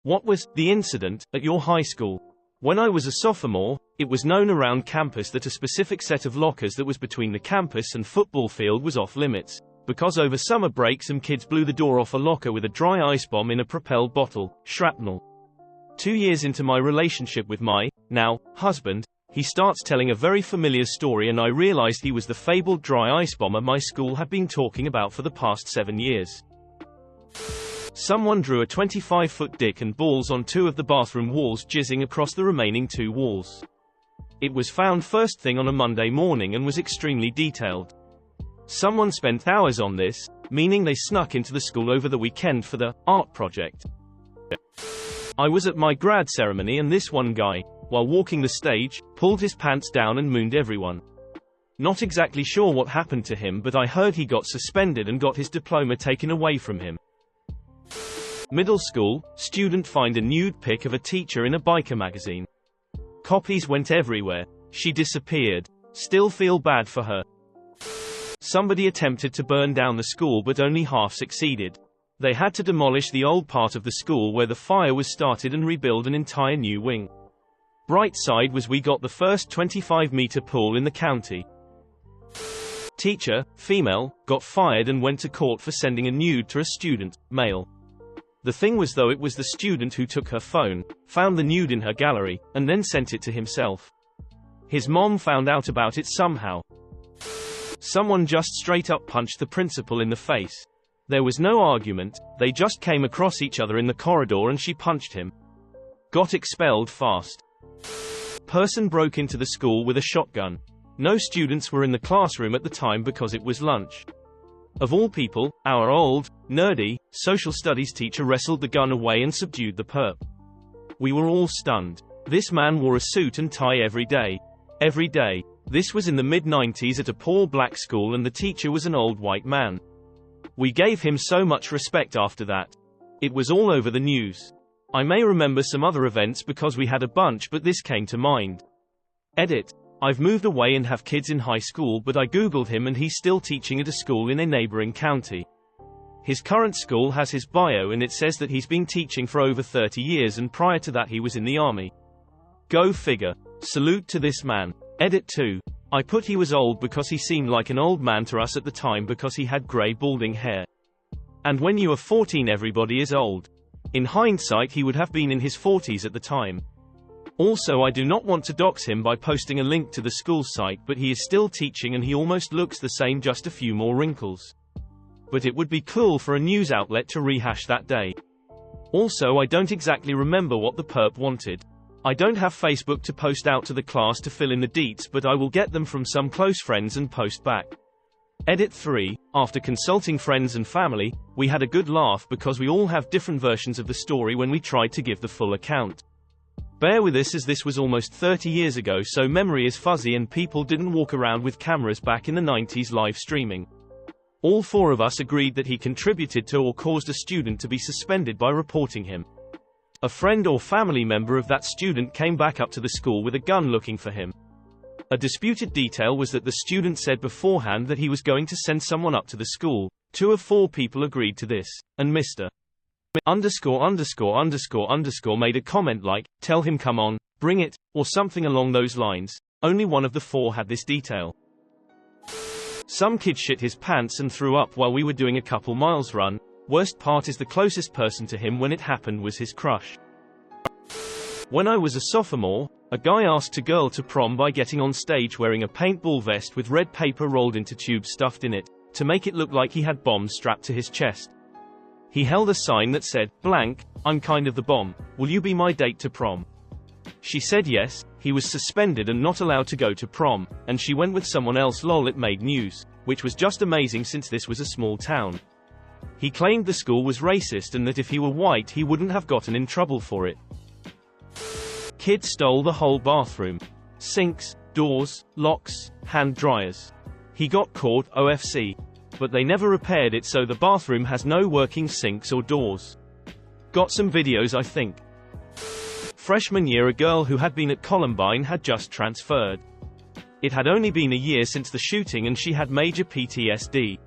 What was the incident at your high school? When I was a sophomore, it was known around campus that a specific set of lockers that was between the campus and football field was off limits, because over summer break some kids blew the door off a locker with a dry ice bomb in a propelled bottle, shrapnel. 2 years into my relationship with my, now, husband, he starts telling a very familiar story and I realized he was the fabled dry ice bomber my school had been talking about for the past 7 years. Someone drew a 25-foot dick and balls on 2 of the bathroom walls, jizzing across the remaining 2 walls. It was found first thing on a Monday morning and was extremely detailed. Someone spent hours on this, meaning they snuck into the school over the weekend for the art project. I was at my grad ceremony and this one guy, while walking the stage, pulled his pants down and mooned everyone. Not exactly sure what happened to him, but I heard he got suspended and got his diploma taken away from him. Middle school, student find a nude pic of a teacher in a biker magazine. Copies went everywhere. She disappeared. Still feel bad for her. Somebody attempted to burn down the school but only half succeeded. They had to demolish the old part of the school where the fire was started and rebuild an entire new wing. Bright side was we got the first 25-meter pool in the county. Teacher, female, got fired and went to court for sending a nude to a student, male. The thing was though it was the student who took her phone, found the nude in her gallery, and then sent it to himself. His mom found out about it somehow. Someone just straight up punched the principal in the face. There was no argument, they just came across each other in the corridor and she punched him. Got expelled fast. Person broke into the school with a shotgun. No students were in the classroom at the time because it was lunch. Of all people, our old, nerdy, social studies teacher wrestled the gun away and subdued the perp. We were all stunned. This man wore a suit and tie every day. Every day. This was in the mid-90s at a poor black school and the teacher was an old white man. We gave him so much respect after that. It was all over the news. I may remember some other events because we had a bunch, but this came to mind. Edit. I've moved away and have kids in high school, but I googled him and he's still teaching at a school in a neighboring county. His current school has his bio and it says that he's been teaching for over 30 years and prior to that he was in the army. Go figure. Salute to this man. Edit 2. I put he was old because he seemed like an old man to us at the time because he had grey balding hair. And when you are 14 everybody is old. In hindsight he would have been in his 40s at the time. Also I do not want to dox him by posting a link to the school site, but he is still teaching and he almost looks the same, just a few more wrinkles. But it would be cool for a news outlet to rehash that day. Also I don't exactly remember what the perp wanted. I don't have Facebook to post out to the class to fill in the deets, but I will get them from some close friends and post back. Edit 3. After consulting friends and family, we had a good laugh because we all have different versions of the story when we tried to give the full account. Bear with us as this was almost 30 years ago, so memory is fuzzy and people didn't walk around with cameras back in the 90s live streaming. All 4 of us agreed that he contributed to or caused a student to be suspended by reporting him. A friend or family member of that student came back up to the school with a gun looking for him. A disputed detail was that the student said beforehand that he was going to send someone up to the school. 2 of 4 people agreed to this, and Mr. _____ made a comment like, "Tell him come on, bring it," or something along those lines. Only 1 of the 4 had this detail. Some kid shit his pants and threw up while we were doing a couple miles run. Worst part is the closest person to him when it happened was his crush. When I was a sophomore, a guy asked a girl to prom by getting on stage wearing a paintball vest with red paper rolled into tubes stuffed in it, to make it look like he had bombs strapped to his chest. He held a sign that said, "Blank, I'm kind of the bomb, will you be my date to prom?" She said yes. He was suspended and not allowed to go to prom, and she went with someone else. Lol, it made news, which was just amazing since this was a small town. He claimed the school was racist and that if he were white he wouldn't have gotten in trouble for it. Kid stole the whole bathroom. Sinks, doors, locks, hand dryers. He got caught, OFC. But they never repaired it, so the bathroom has no working sinks or doors. Got some videos I think. Freshman year, a girl who had been at Columbine had just transferred. It had only been a year since the shooting and she had major PTSD.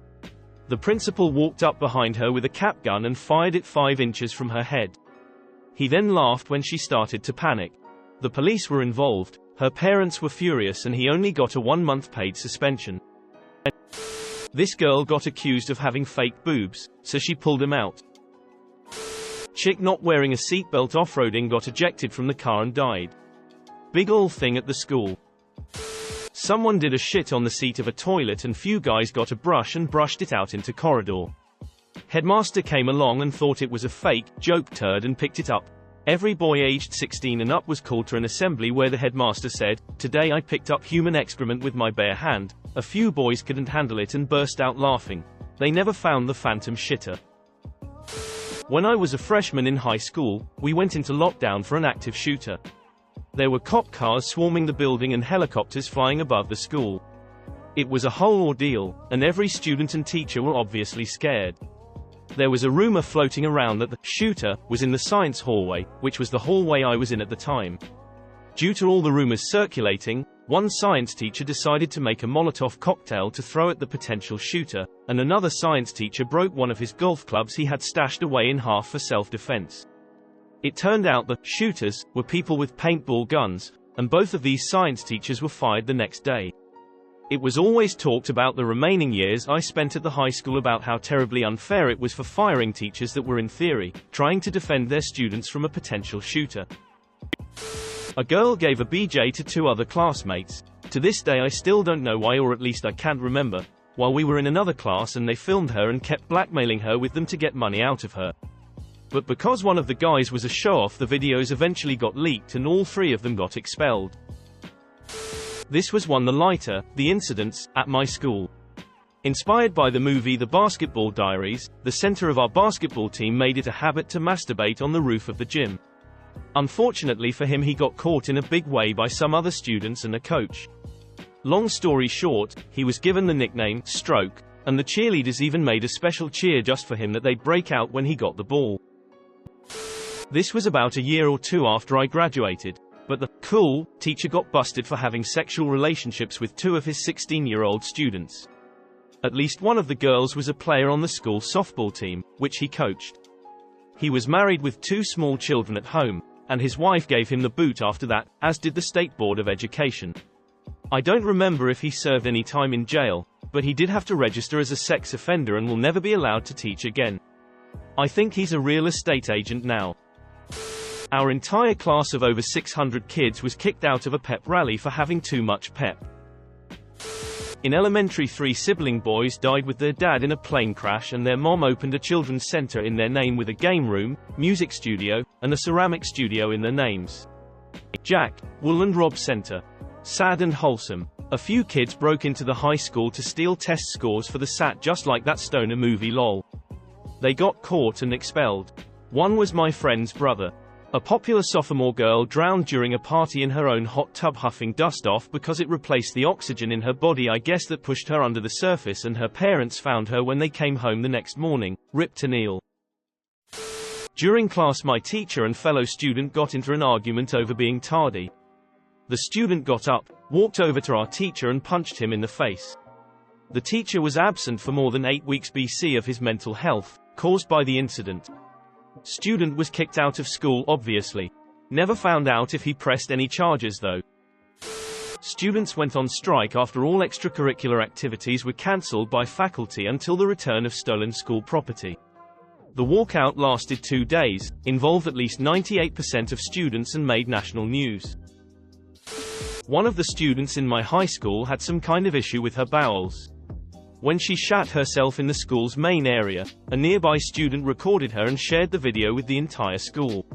The principal walked up behind her with a cap gun and fired it 5 inches from her head. He then laughed when she started to panic. The police were involved, her parents were furious, and he only got a 1-month paid suspension. This girl got accused of having fake boobs, so she pulled him out. Chick not wearing a seatbelt off-roading got ejected from the car and died. Big ol' thing at the school. Someone did a shit on the seat of a toilet and few guys got a brush and brushed it out into corridor. Headmaster came along and thought it was a fake, joke turd and picked it up. Every boy aged 16 and up was called to an assembly where the headmaster said, "Today I picked up human excrement with my bare hand." A few boys couldn't handle it and burst out laughing. They never found the phantom shitter. When I was a freshman in high school, we went into lockdown for an active shooter. There were cop cars swarming the building and helicopters flying above the school. It was a whole ordeal, and every student and teacher were obviously scared. There was a rumor floating around that the shooter was in the science hallway, which was the hallway I was in at the time. Due to all the rumors circulating, one science teacher decided to make a Molotov cocktail to throw at the potential shooter, and another science teacher broke one of his golf clubs he had stashed away in half for self-defense. It turned out the shooters were people with paintball guns, and both of these science teachers were fired the next day. It was always talked about the remaining years I spent at the high school about how terribly unfair it was for firing teachers that were in theory trying to defend their students from a potential shooter. A girl gave a BJ to 2 other classmates. To this day I still don't know why, or at least I can't remember, while we were in another class, and they filmed her and kept blackmailing her with them to get money out of her. But because one of the guys was a show-off, the videos eventually got leaked and all 3 of them got expelled. This was one the lighter, the incidents, at my school. Inspired by the movie The Basketball Diaries, the center of our basketball team made it a habit to masturbate on the roof of the gym. Unfortunately for him, he got caught in a big way by some other students and a coach. Long story short, he was given the nickname Stroke, and the cheerleaders even made a special cheer just for him that they'd break out when he got the ball. This was about a year or 2 after I graduated. But the cool teacher got busted for having sexual relationships with 2 of his 16-year-old students. At least one of the girls was a player on the school softball team, which he coached. He was married with 2 small children at home, and his wife gave him the boot after that, as did the State Board of Education. I don't remember if he served any time in jail, but he did have to register as a sex offender and will never be allowed to teach again. I think he's a real estate agent now. Our entire class of over 600 kids was kicked out of a pep rally for having too much pep. In elementary, 3 sibling boys died with their dad in a plane crash, and their mom opened a children's center in their name with a game room, music studio, and a ceramic studio in their names. Jack, Wool and Rob Center. Sad and wholesome. A few kids broke into the high school to steal test scores for the SAT, just like that stoner movie lol. They got caught and expelled. One was my friend's brother. A popular sophomore girl drowned during a party in her own hot tub, huffing dust off because it replaced the oxygen in her body, I guess, that pushed her under the surface, and her parents found her when they came home the next morning. Rip to Neil. During class, my teacher and fellow student got into an argument over being tardy. The student got up, walked over to our teacher and punched him in the face. The teacher was absent for more than 8 weeks BC of his mental health, caused by the incident. Student was kicked out of school, obviously. Never found out if he pressed any charges though. Students went on strike after all extracurricular activities were cancelled by faculty until the return of stolen school property. The walkout lasted 2 days, involved at least 98% of students, and made national news. One of the students in my high school had some kind of issue with her bowels. When she shat herself in the school's main area, a nearby student recorded her and shared the video with the entire school.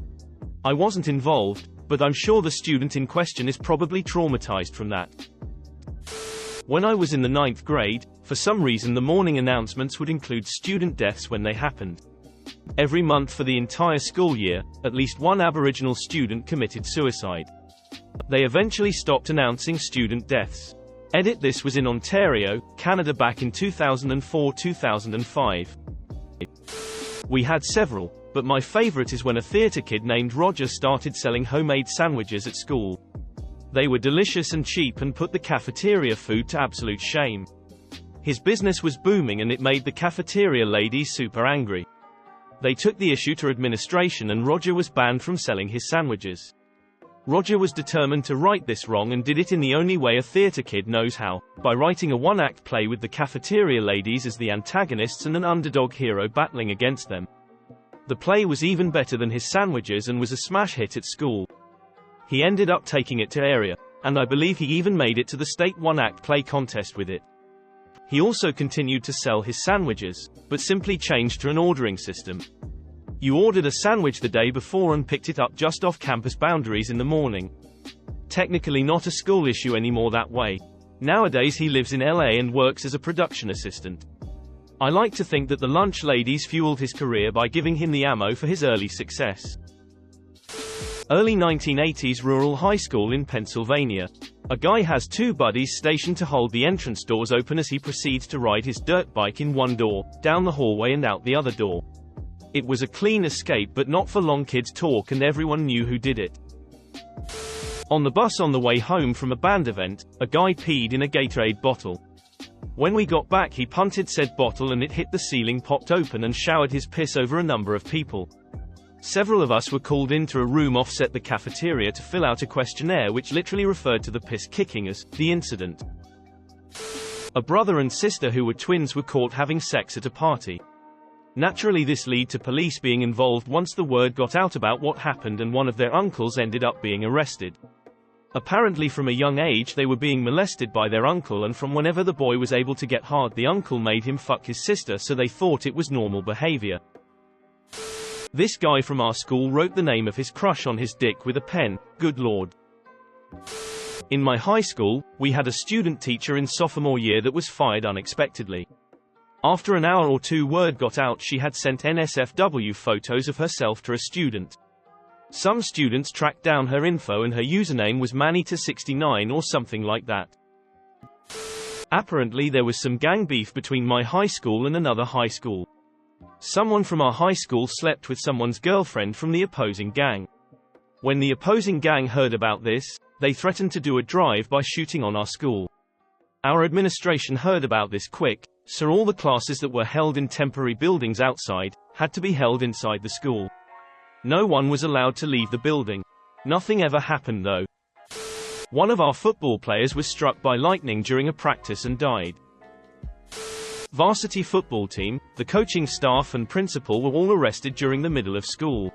I wasn't involved, but I'm sure the student in question is probably traumatized from that. When I was in the 9th grade, for some reason the morning announcements would include student deaths when they happened. Every month for the entire school year, at least one Aboriginal student committed suicide. They eventually stopped announcing student deaths. Edit. This was in Ontario, Canada back in 2004-2005. We had several, but my favorite is when a theater kid named Roger started selling homemade sandwiches at school. They were delicious and cheap and put the cafeteria food to absolute shame. His business was booming and it made the cafeteria ladies super angry. They took the issue to administration and Roger was banned from selling his sandwiches. Roger was determined to right this wrong and did it in the only way a theater kid knows how, by writing a one-act play with the cafeteria ladies as the antagonists and an underdog hero battling against them. The play was even better than his sandwiches and was a smash hit at school. He ended up taking it to area, and I believe he even made it to the state one-act play contest with it. He also continued to sell his sandwiches, but simply changed to an ordering system. You ordered a sandwich the day before and picked it up just off campus boundaries in the morning. Technically not a school issue anymore that way. Nowadays he lives in LA and works as a production assistant. I like to think that the lunch ladies fueled his career by giving him the ammo for his early success. Early 1980s rural high school in Pennsylvania. A guy has two buddies stationed to hold the entrance doors open as he proceeds to ride his dirt bike in one door, down the hallway and out the other door. It was a clean escape but not for long. Kids talk and everyone knew who did it. On the bus on the way home from a band event, a guy peed in a Gatorade bottle. When we got back he punted said bottle and it hit the ceiling, popped open and showered his piss over a number of people. Several of us were called into a room offset the cafeteria to fill out a questionnaire which literally referred to the piss kicking as the incident. A brother and sister who were twins were caught having sex at a party. Naturally this led to police being involved once the word got out about what happened, and one of their uncles ended up being arrested. Apparently from a young age they were being molested by their uncle, and from whenever the boy was able to get hard the uncle made him fuck his sister, so they thought it was normal behavior. This guy from our school wrote the name of his crush on his dick with a pen. Good lord. In my high school, we had a student teacher in sophomore year that was fired unexpectedly. After an hour or two word got out she had sent NSFW photos of herself to a student. Some students tracked down her info and her username was Manita69 or something like that. Apparently there was some gang beef between my high school and another high school. Someone from our high school slept with someone's girlfriend from the opposing gang. When the opposing gang heard about this, they threatened to do a drive-by shooting on our school. Our administration heard about this quick, so all the classes that were held in temporary buildings outside had to be held inside the school. No one was allowed to leave the building. Nothing ever happened though. One of our football players was struck by lightning during a practice and died. Varsity football team, the coaching staff and principal were all arrested during the middle of school.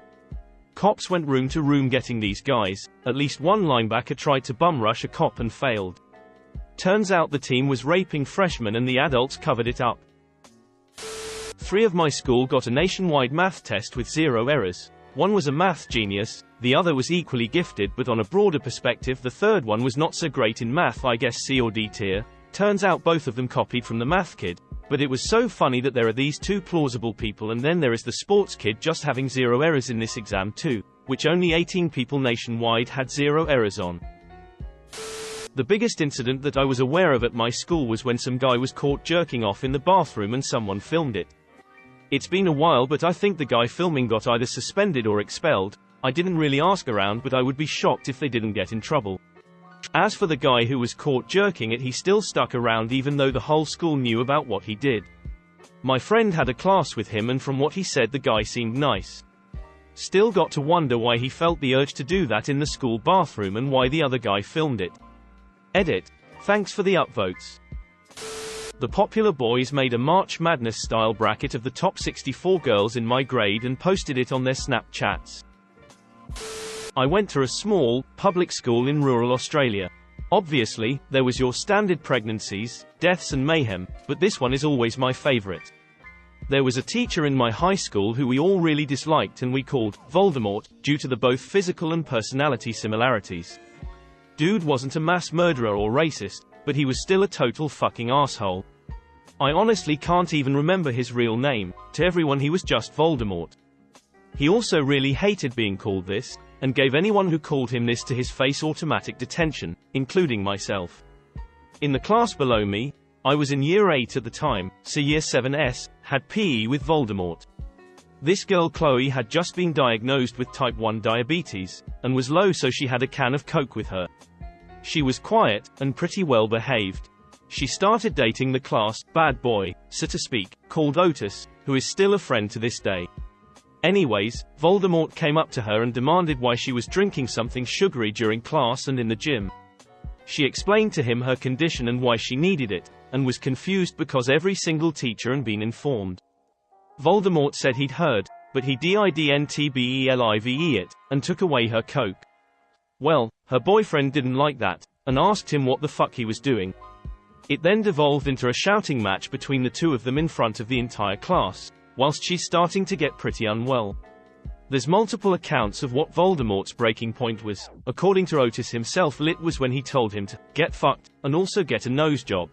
Cops went room to room getting these guys. At least one linebacker tried to bum rush a cop and failed. Turns out the team was raping freshmen and the adults covered it up. 3 of my school got a nationwide math test with 0 errors. One was a math genius, the other was equally gifted, but on a broader perspective the third one was not so great in math, I guess C or D tier. Turns out both of them copied from the math kid. But it was so funny that there are these two plausible people and then there is the sports kid just having 0 errors in this exam too, which only 18 people nationwide had 0 errors on. The biggest incident that I was aware of at my school was when some guy was caught jerking off in the bathroom and someone filmed it. It's been a while, but I think the guy filming got either suspended or expelled. I didn't really ask around, but I would be shocked if they didn't get in trouble. As for the guy who was caught jerking it, he still stuck around even though the whole school knew about what he did. My friend had a class with him and from what he said the guy seemed nice. Still got to wonder why he felt the urge to do that in the school bathroom and why the other guy filmed it. Edit. Thanks for the upvotes. The Popular Boys made a March Madness style bracket of the top 64 girls in my grade and posted it on their Snapchats. I went to a small, public school in rural Australia. Obviously, there was your standard pregnancies, deaths and mayhem, but this one is always my favorite. There was a teacher in my high school who we all really disliked and we called Voldemort, due to the both physical and personality similarities. Dude wasn't a mass murderer or racist, but he was still a total fucking asshole. I honestly can't even remember his real name. To everyone he was just Voldemort. He also really hated being called this, and gave anyone who called him this to his face automatic detention, including myself. In the class below me, I was in year 8 at the time, so year 7s, had PE with Voldemort. This girl Chloe had just been diagnosed with type 1 diabetes, and was low, so she had a can of Coke with her. She was quiet, and pretty well behaved. She started dating the class bad boy, so to speak, called Otis, who is still a friend to this day. Anyways, Voldemort came up to her and demanded why she was drinking something sugary during class and in the gym. She explained to him her condition and why she needed it, and was confused because every single teacher had been informed. Voldemort said he'd heard, but he didn't believe it, and took away her coke. Well, her boyfriend didn't like that, and asked him what the fuck he was doing. It then devolved into a shouting match between the two of them in front of the entire class, whilst she's starting to get pretty unwell. There's multiple accounts of what Voldemort's breaking point was. According to Otis himself, it was when he told him to get fucked, and also get a nose job.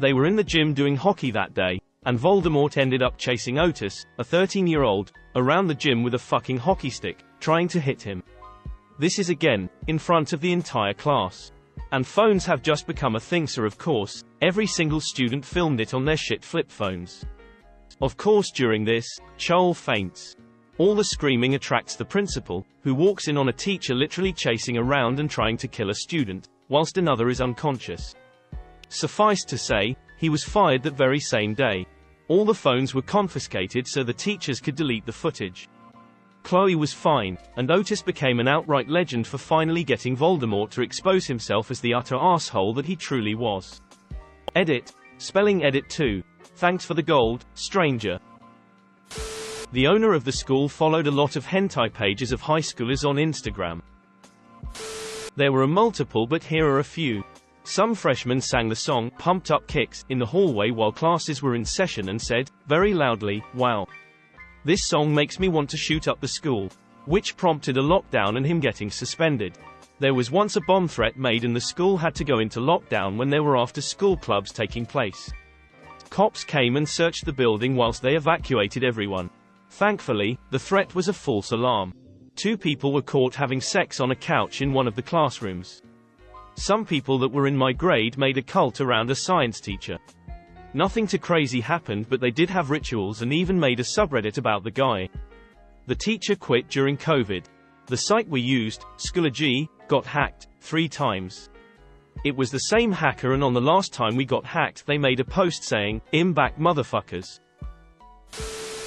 They were in the gym doing hockey that day, and Voldemort ended up chasing Otis, a 13-year-old, around the gym with a fucking hockey stick, trying to hit him. This is again, in front of the entire class. And phones have just become a thing, so of course, every single student filmed it on their shit flip phones. Of course during this, Joel faints. All the screaming attracts the principal, who walks in on a teacher literally chasing around and trying to kill a student, whilst another is unconscious. Suffice to say, he was fired that very same day. All the phones were confiscated so the teachers could delete the footage. Chloe was fine, and Otis became an outright legend for finally getting Voldemort to expose himself as the utter arsehole that he truly was. Edit. Spelling edit 2. Thanks for the gold, stranger. The owner of the school followed a lot of hentai pages of high schoolers on Instagram. There were a multiple, but here are a few. Some freshmen sang the song, Pumped Up Kicks, in the hallway while classes were in session and said, very loudly, wow. This song makes me want to shoot up the school. Which prompted a lockdown and him getting suspended. There was once a bomb threat made and the school had to go into lockdown when there were after-school clubs taking place. Cops came and searched the building whilst they evacuated everyone. Thankfully, the threat was a false alarm. 2 people were caught having sex on a couch in one of the classrooms. Some people that were in my grade made a cult around a science teacher. Nothing too crazy happened, but they did have rituals and even made a subreddit about the guy. The teacher quit during COVID. The site we used, Schoology, got hacked 3 times. It was the same hacker, and on the last time we got hacked they made a post saying, "I'm back motherfuckers."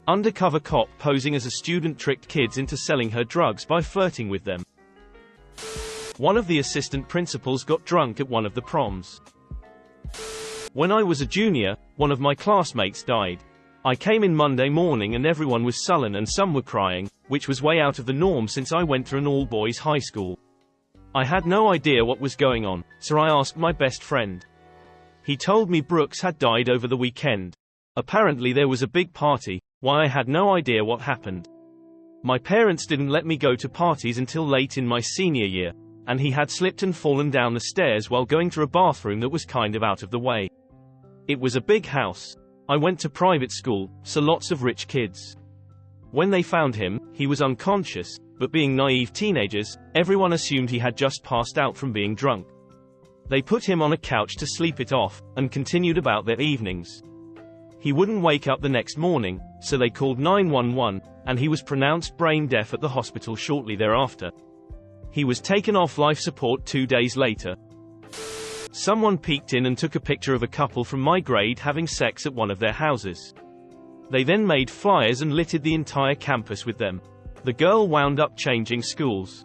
Undercover cop posing as a student tricked kids into selling her drugs by flirting with them. One of the assistant principals got drunk at one of the proms. When I was a junior, one of my classmates died. I came in Monday morning and everyone was sullen and some were crying, which was way out of the norm since I went to an all-boys high school. I had no idea what was going on, so I asked my best friend. He told me Brooks had died over the weekend. Apparently there was a big party. Why, I had no idea what happened. My parents didn't let me go to parties until late in my senior year, and he had slipped and fallen down the stairs while going to a bathroom that was kind of out of the way. It was a big house. I went to private school, so lots of rich kids. When they found him, he was unconscious, but being naive teenagers, everyone assumed he had just passed out from being drunk. They put him on a couch to sleep it off, and continued about their evenings. He wouldn't wake up the next morning, so they called 911, and he was pronounced brain deaf at the hospital shortly thereafter. He was taken off life support 2 days later. Someone peeked in and took a picture of a couple from my grade having sex at one of their houses. They then made flyers and littered the entire campus with them. The girl wound up changing schools.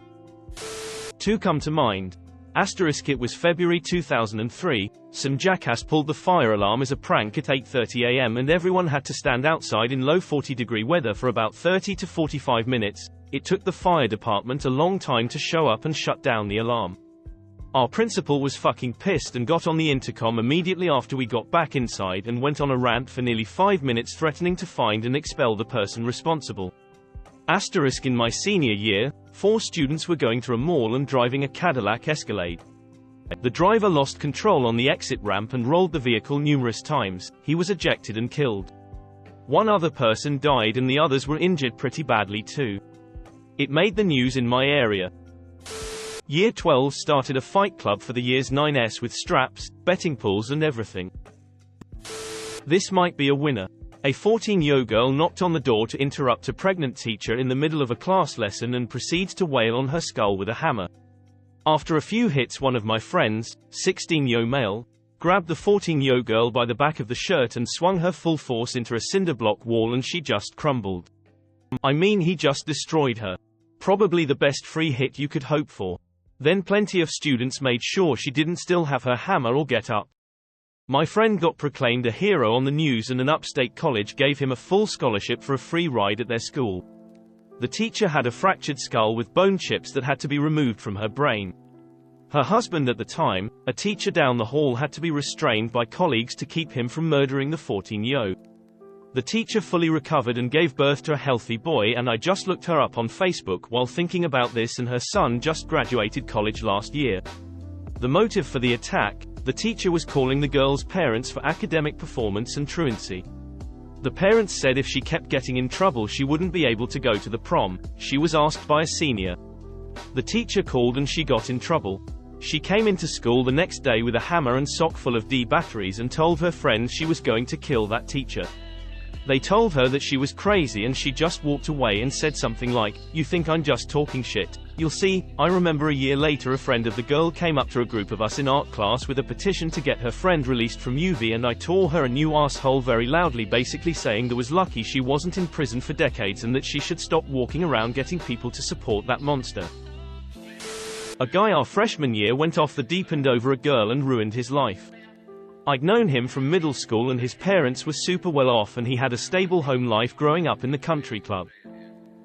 2 come to mind. Asterisk, it was February 2003, some jackass pulled the fire alarm as a prank at 8:30 AM and everyone had to stand outside in low 40-degree weather for about 30 to 45 minutes. It took the fire department a long time to show up and shut down the alarm. Our principal was fucking pissed and got on the intercom immediately after we got back inside and went on a rant for nearly 5 minutes threatening to find and expel the person responsible. Asterisk, in my senior year, 4 students were going through a mall and driving a Cadillac Escalade. The driver lost control on the exit ramp and rolled the vehicle numerous times. He was ejected and killed. 1 other person died and the others were injured pretty badly too. It made the news in my area. Year 12 started a fight club for the year's 9s with straps, betting pools and everything. This might be a winner. A 14-year-old girl knocked on the door to interrupt a pregnant teacher in the middle of a class lesson and proceeds to wail on her skull with a hammer. After a few hits, one of my friends, 16-year-old male, grabbed the 14-year-old girl by the back of the shirt and swung her full force into a cinder block wall and she just crumbled. I mean, he just destroyed her. Probably the best free hit you could hope for. Then plenty of students made sure she didn't still have her hammer or get up. My friend got proclaimed a hero on the news, and an upstate college gave him a full scholarship for a free ride at their school. The teacher had a fractured skull with bone chips that had to be removed from her brain. Her husband at the time, a teacher down the hall, had to be restrained by colleagues to keep him from murdering the 14-year-old. The teacher fully recovered and gave birth to a healthy boy, and I just looked her up on Facebook while thinking about this, and her son just graduated college last year. The motive for the attack: the teacher was calling the girl's parents for academic performance and truancy. The parents said if she kept getting in trouble she wouldn't be able to go to the prom. She was asked by a senior. The teacher called and she got in trouble. She came into school the next day with a hammer and sock full of D batteries and told her friends she was going to kill that teacher. They told her that she was crazy, and she just walked away and said something like, "You think I'm just talking shit? You'll see." I remember a year later a friend of the girl came up to a group of us in art class with a petition to get her friend released from UV, and I tore her a new asshole very loudly, basically saying that was lucky she wasn't in prison for decades and that she should stop walking around getting people to support that monster. A guy our freshman year went off the deep end over a girl and ruined his life. I'd known him from middle school, and his parents were super well off and he had a stable home life growing up in the country club.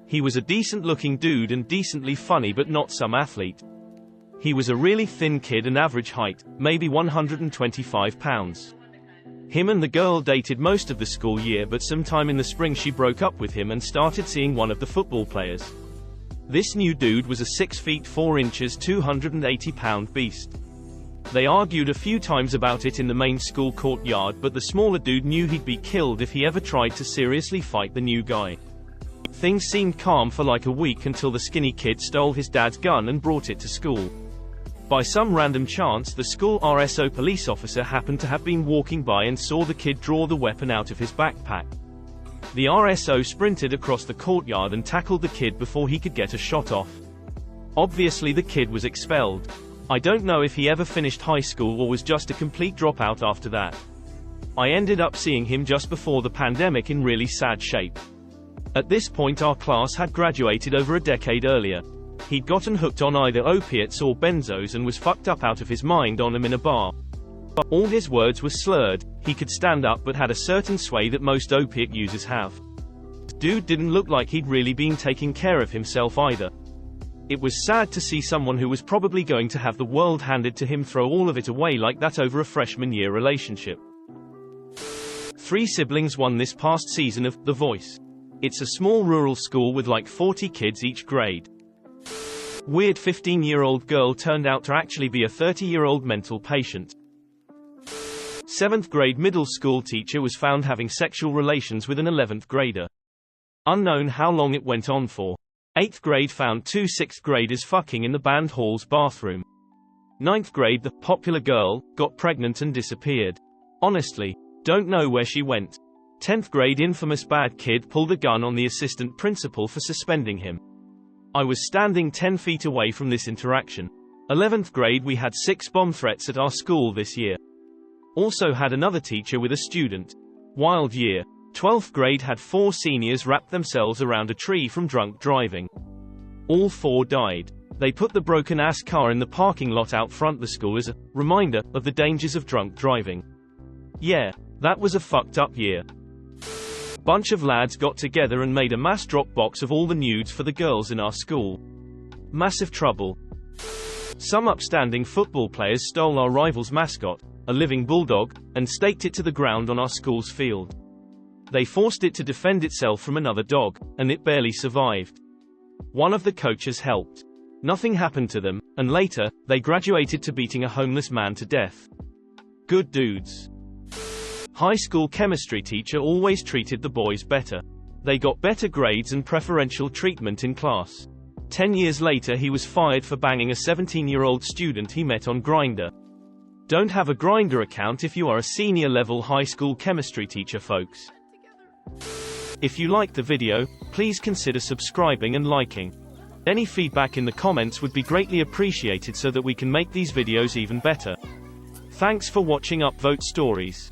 He was a decent looking dude and decently funny, but not some athlete. He was a really thin kid and average height, maybe 125 pounds. Him and the girl dated most of the school year, but sometime in the spring she broke up with him and started seeing one of the football players. This new dude was a 6 feet 4 inches 280-pound beast. They argued a few times about it in the main school courtyard, but the smaller dude knew he'd be killed if he ever tried to seriously fight the new guy. Things seemed calm for like a week until the skinny kid stole his dad's gun and brought it to school. By some random chance, the school RSO police officer happened to have been walking by and saw the kid draw the weapon out of his backpack. The RSO sprinted across the courtyard and tackled the kid before he could get a shot off. Obviously the kid was expelled. I don't know if he ever finished high school or was just a complete dropout after that. I ended up seeing him just before the pandemic in really sad shape. At this point our class had graduated over a decade earlier. He'd gotten hooked on either opiates or benzos and was fucked up out of his mind on them in a bar. All his words were slurred, he could stand up but had a certain sway that most opiate users have. Dude didn't look like he'd really been taking care of himself either. It was sad to see someone who was probably going to have the world handed to him throw all of it away like that over a freshman year relationship. 3 siblings won this past season of The Voice. It's a small rural school with like 40 kids each grade. Weird 15-year-old girl turned out to actually be a 30-year-old mental patient. 7th grade middle school teacher was found having sexual relations with an 11th grader. Unknown how long it went on for. 8th grade found 2 6th graders fucking in the band hall's bathroom. 9th grade, the popular girl got pregnant and disappeared. Honestly, don't know where she went. 10th grade, infamous bad kid pulled a gun on the assistant principal for suspending him. I was standing 10 feet away from this interaction. 11th grade, we had 6 bomb threats at our school this year. Also had another teacher with a student. Wild year. 12th grade had 4 seniors wrap themselves around a tree from drunk driving. All 4 died. They put the broken-ass car in the parking lot out front the school as a reminder of the dangers of drunk driving. Yeah, that was a fucked up year. Bunch of lads got together and made a mass Dropbox of all the nudes for the girls in our school. Massive trouble. Some upstanding football players stole our rival's mascot, a living bulldog, and staked it to the ground on our school's field. They forced it to defend itself from another dog, and it barely survived. One of the coaches helped. Nothing happened to them, and later, they graduated to beating a homeless man to death. Good dudes. High school chemistry teacher always treated the boys better. They got better grades and preferential treatment in class. 10 years later he was fired for banging a 17-year-old student he met on Grindr. Don't have a Grindr account if you are a senior level high school chemistry teacher, folks. If you liked the video, please consider subscribing and liking. Any feedback in the comments would be greatly appreciated so that we can make these videos even better. Thanks for watching Upvote Stories.